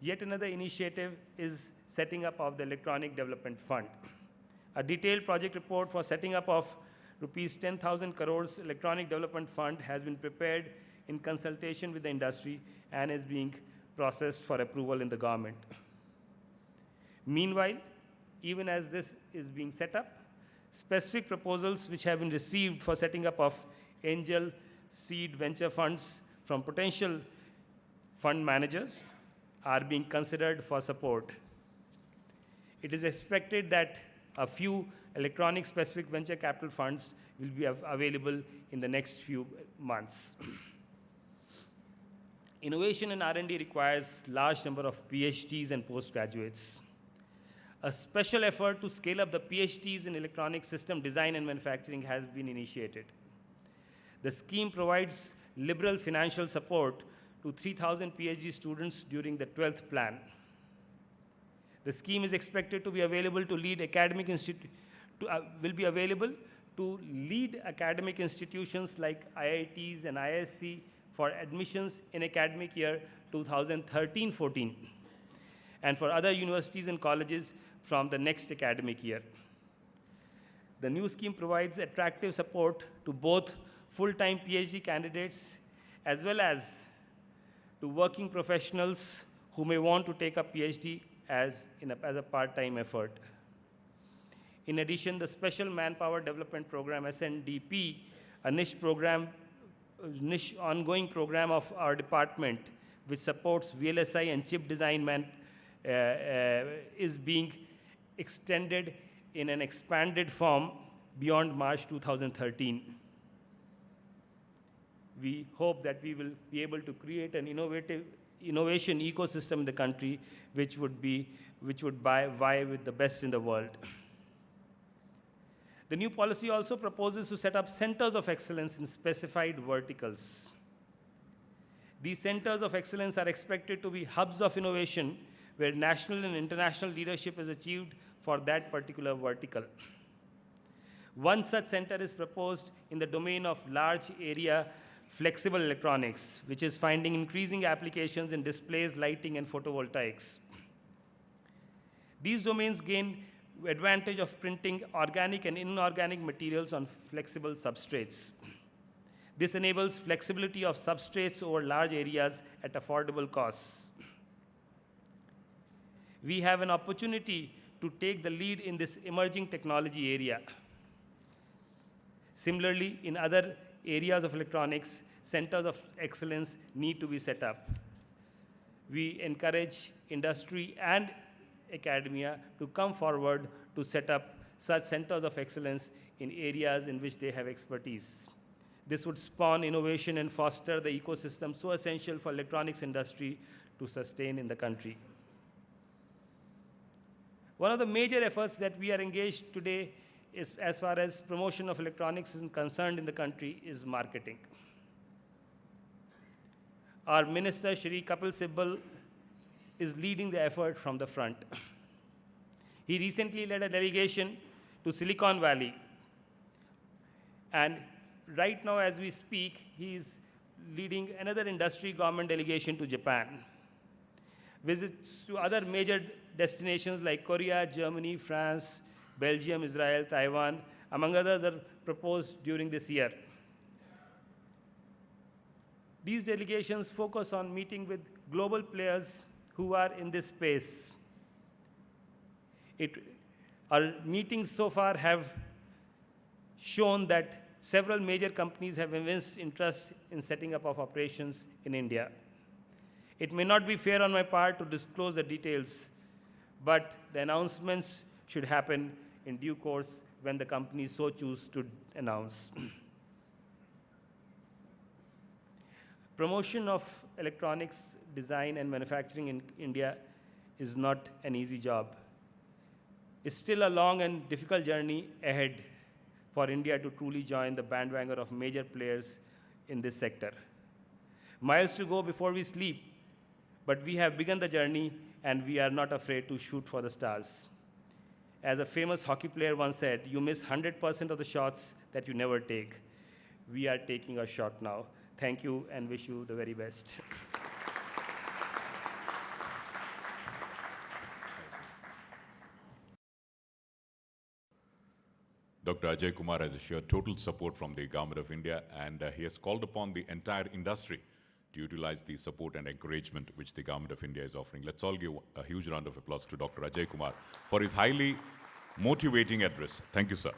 Yet another initiative is setting up of the Electronic Development Fund. A detailed project report for setting up of rupees 10,000 crores Electronic Development Fund has been prepared in consultation with the industry and is being processed for approval in the government. Meanwhile, even as this is being set up, specific proposals which have been received for setting up of angel seed venture funds from potential fund managers are being considered for support. It is expected that a few electronic specific venture capital funds will be available in the next few months. Innovation in R&D requires large number of PhDs and postgraduates. A special effort to scale up the PhDs in electronic system design and manufacturing has been initiated. The scheme provides liberal financial support to 3,000 PhD students during the 12th plan. The scheme is expected to be available to lead academic institutions like IITs and ISC for admissions in academic year 2013-14, and for other universities and colleges from the next academic year. The new scheme provides attractive support to both full-time PhD candidates as well as to working professionals who may want to take up PhD as a part-time effort. In addition, the Special Manpower Development Program, SNDP, a niche ongoing program of our department, which supports VLSI and chip design is being extended in an expanded form beyond March 2013. We hope that we will be able to create an innovation ecosystem in the country which would vie with the best in the world. The new policy also proposes to set up centers of excellence in specified verticals. These centers of excellence are expected to be hubs of innovation where national and international leadership is achieved for that particular vertical. One such center is proposed in the domain of large area flexible electronics, which is finding increasing applications in displays, lighting, and photovoltaics. These domains gain advantage of printing organic and inorganic materials on flexible substrates. This enables flexibility of substrates over large areas at affordable costs. We have an opportunity to take the lead in this emerging technology area. Similarly, in other areas of electronics, centers of excellence need to be set up. We encourage industry and academia to come forward to set up such centers of excellence in areas in which they have expertise. This would spawn innovation and foster the ecosystem so essential for electronics industry to sustain in the country. One of the major efforts that we are engaged today is, as far as promotion of electronics is concerned in the country, is marketing. Our Minister, Shri Kapil Sibal, is leading the effort from the front. He recently led a delegation to Silicon Valley. And right now, as we speak, he is leading another industry government delegation to Japan. Visits to other major destinations like Korea, Germany, France, Belgium, Israel, Taiwan, among others, are proposed during this year. These delegations focus on meeting with global players who are in this space. Our meetings so far have shown that several major companies have evinced interest in setting up of operations in India. It may not be fair on my part to disclose the details, but the announcements should happen in due course when the companies so choose to announce. Promotion of electronics design and manufacturing in India is not an easy job. It's still a long and difficult journey ahead for India to truly join the bandwagon of major players in this sector. Miles to go before we sleep, but we have begun the journey and we are not afraid to shoot for the stars. As a famous hockey player once said, you miss 100% of the shots that you never take. We are taking a shot now. Thank you and wish you the very best. Dr. Ajay Kumar has assured total support from the Government of India, and he has called upon the entire industry to utilize the support and encouragement which the Government of India is offering. Let's all give a huge round of applause to Dr. Ajay Kumar for his highly motivating address. Thank you, sir.